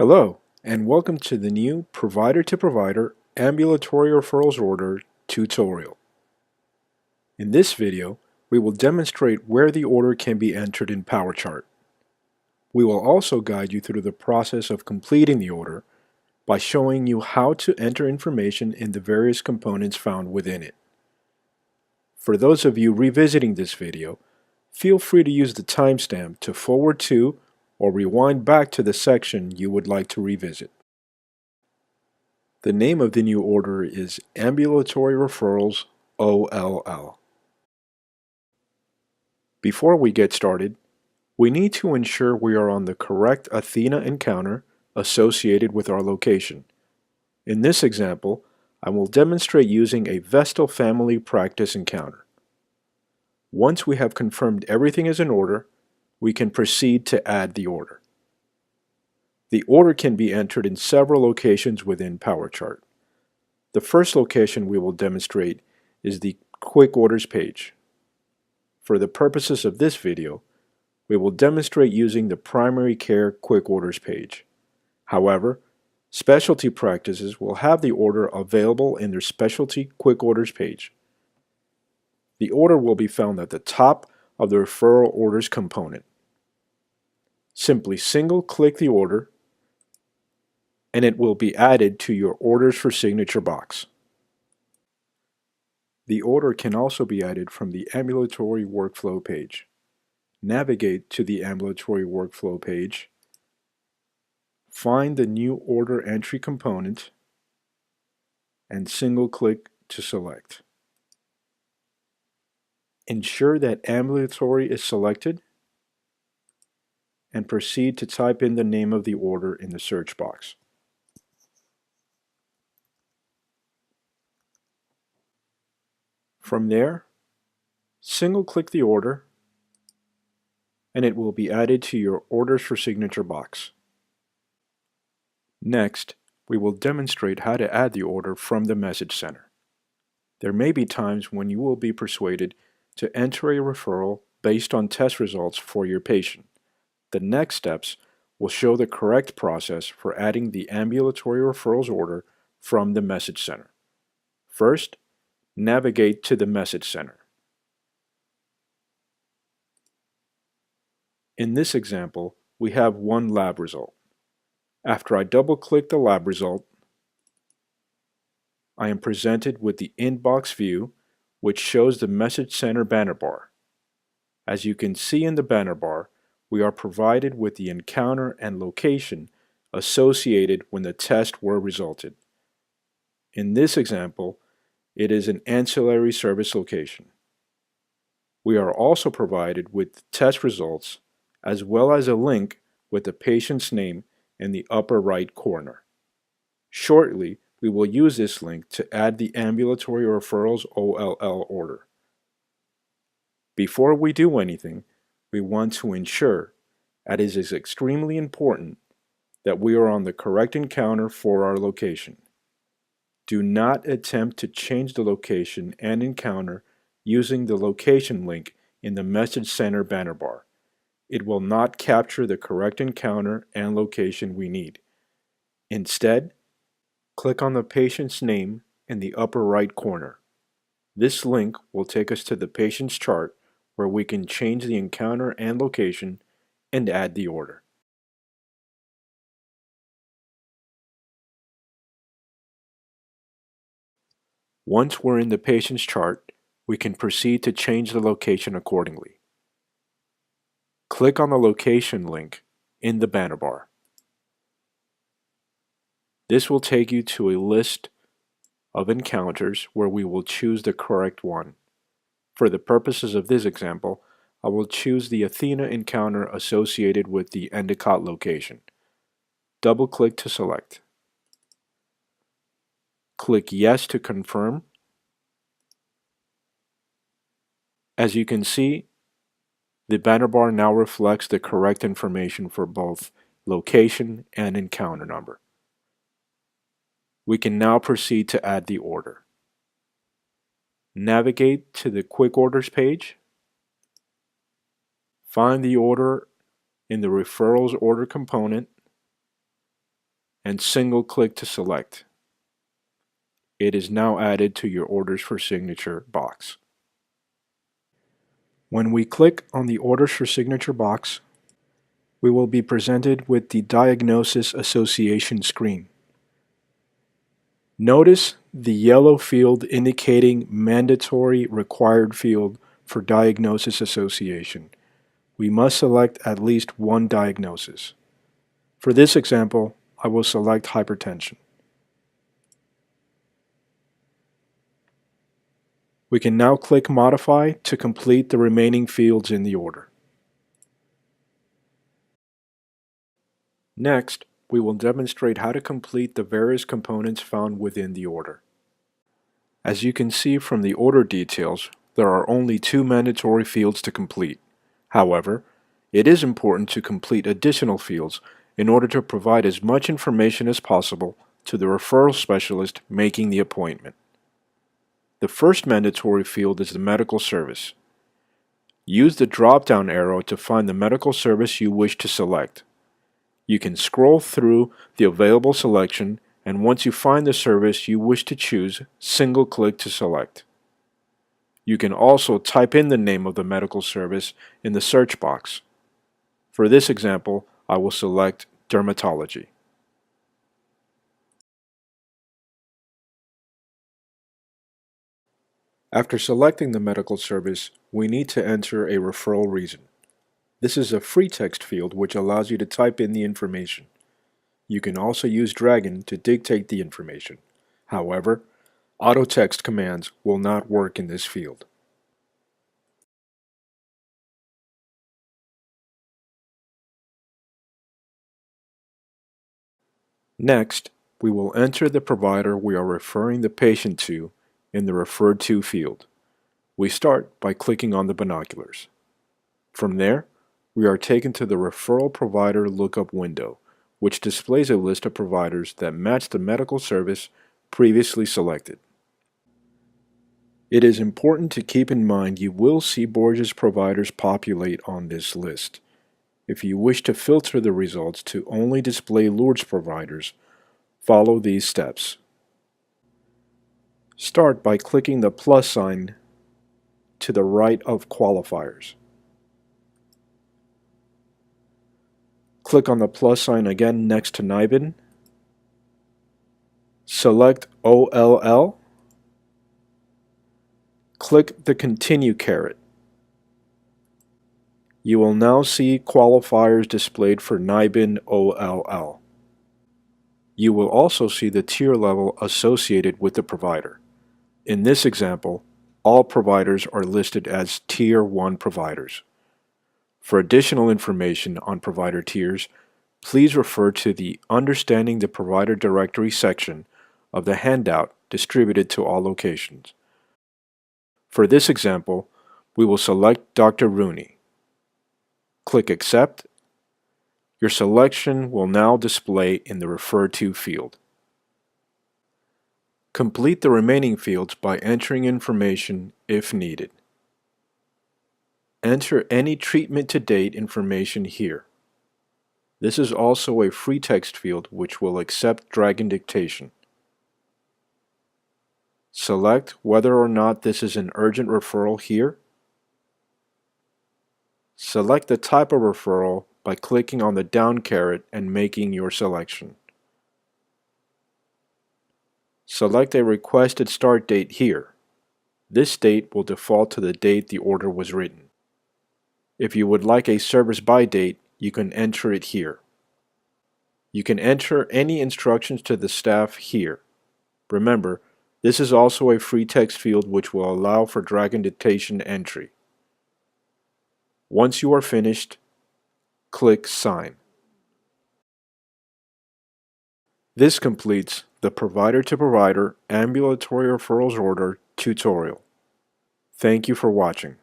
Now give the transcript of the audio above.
Hello, and welcome to the new Provider-to-Provider Ambulatory Referrals Order tutorial. In this video, we will demonstrate where the order can be entered in PowerChart. We will also guide you through the process of completing the order by showing you how to enter information in the various components found within it. For those of you revisiting this video, feel free to use the timestamp to forward to or rewind back to the section you would like to revisit. The name of the new order is Ambulatory Referrals OLL. Before we get started, we need to ensure we are on the correct Athena encounter associated with our location. In this example, I will demonstrate using a Vestal family practice encounter. Once we have confirmed everything is in order, we can proceed to add the order. The order can be entered in several locations within PowerChart. The first location we will demonstrate is the Quick Orders page. For the purposes of this video, we will demonstrate using the Primary Care Quick Orders page. However, specialty practices will have the order available in their Specialty Quick Orders page. The order will be found at the top of the Referral Orders component. Simply single-click the order, and it will be added to your Orders for Signature box. The order can also be added from the Ambulatory Workflow page. Navigate to the Ambulatory Workflow page, find the New Order Entry component, and single-click to select. Ensure that Ambulatory is selected, and proceed to type in the name of the order in the search box. From there, single-click the order, and it will be added to your Orders for Signature box. Next, we will demonstrate how to add the order from the Message Center. There may be times when you will be persuaded to enter a referral based on test results for your patient. The next steps will show the correct process for adding the Ambulatory Referrals order from the Message Center. First, navigate to the Message Center. In this example, we have one lab result. After I double-click the lab result, I am presented with the inbox view, which shows the Message Center banner bar. As you can see in the banner bar, we are provided with the encounter and location associated when the tests were resulted. In this example, it is an ancillary service location. We are also provided with test results as well as a link with the patient's name in the upper right corner. Shortly, we will use this link to add the Ambulatory Referrals OLL order. Before we do anything, we want to ensure that it is extremely important that we are on the correct encounter for our location. Do not attempt to change the location and encounter using the location link in the Message Center banner bar. It will not capture the correct encounter and location we need. Instead, click on the patient's name in the upper right corner. This link will take us to the patient's chart where we can change the encounter and location and add the order. Once we're in the patient's chart, we can proceed to change the location accordingly. Click on the location link in the banner bar. This will take you to a list of encounters where we will choose the correct one. For the purposes of this example, I will choose the Athena encounter associated with the Endicott location. Double-click to select. Click Yes to confirm. As you can see, the banner bar now reflects the correct information for both location and encounter number. We can now proceed to add the order. Navigate to the Quick Orders page. Find the order in the Referrals order component and single-click to select. It is now added to your Orders for Signature box. When we click on the Orders for Signature box, we will be presented with the Diagnosis Association screen. Notice the yellow field indicating mandatory required field for diagnosis association. We must select at least one diagnosis. For this example, I will select hypertension. We can now click Modify to complete the remaining fields in the order. Next, we will demonstrate how to complete the various components found within the order. As you can see from the order details, there are only 2 mandatory fields to complete. However, it is important to complete additional fields in order to provide as much information as possible to the referral specialist making the appointment. The first mandatory field is the medical service. Use the drop-down arrow to find the medical service you wish to select. You can scroll through the available selection, and once you find the service you wish to choose, single-click to select. You can also type in the name of the medical service in the search box. For this example, I will select dermatology. After selecting the medical service, we need to enter a referral reason. This is a free text field which allows you to type in the information. You can also use Dragon to dictate the information. However, auto text commands will not work in this field. Next, we will enter the provider we are referring the patient to in the Referred To field. We start by clicking on the binoculars. From there, we are taken to the Referral Provider Lookup window, which displays a list of providers that match the medical service previously selected. It is important to keep in mind you will see Borges providers populate on this list. If you wish to filter the results to only display Lourdes providers, follow these steps. Start by clicking the plus sign to the right of qualifiers. Click on the plus sign again next to NIBIN. Select OLL. Click the Continue caret. You will now see qualifiers displayed for NIBIN OLL. You will also see the tier level associated with the provider. In this example, all providers are listed as Tier 1 providers. For additional information on provider tiers, please refer to the Understanding the Provider Directory section of the handout distributed to all locations. For this example, we will select Dr. Rooney. Click Accept. Your selection will now display in the Referred To field. Complete the remaining fields by entering information if needed. Enter any treatment to date information here. This is also a free text field which will accept Dragon dictation. Select whether or not this is an urgent referral here. Select the type of referral by clicking on the down caret and making your selection. Select a requested start date here. This date will default to the date the order was written. If you would like a service by date, you can enter it here. You can enter any instructions to the staff here. Remember, this is also a free text field which will allow for Dragon dictation entry. Once you are finished, click Sign. This completes the Provider-to-Provider Ambulatory Referrals Order tutorial. Thank you for watching.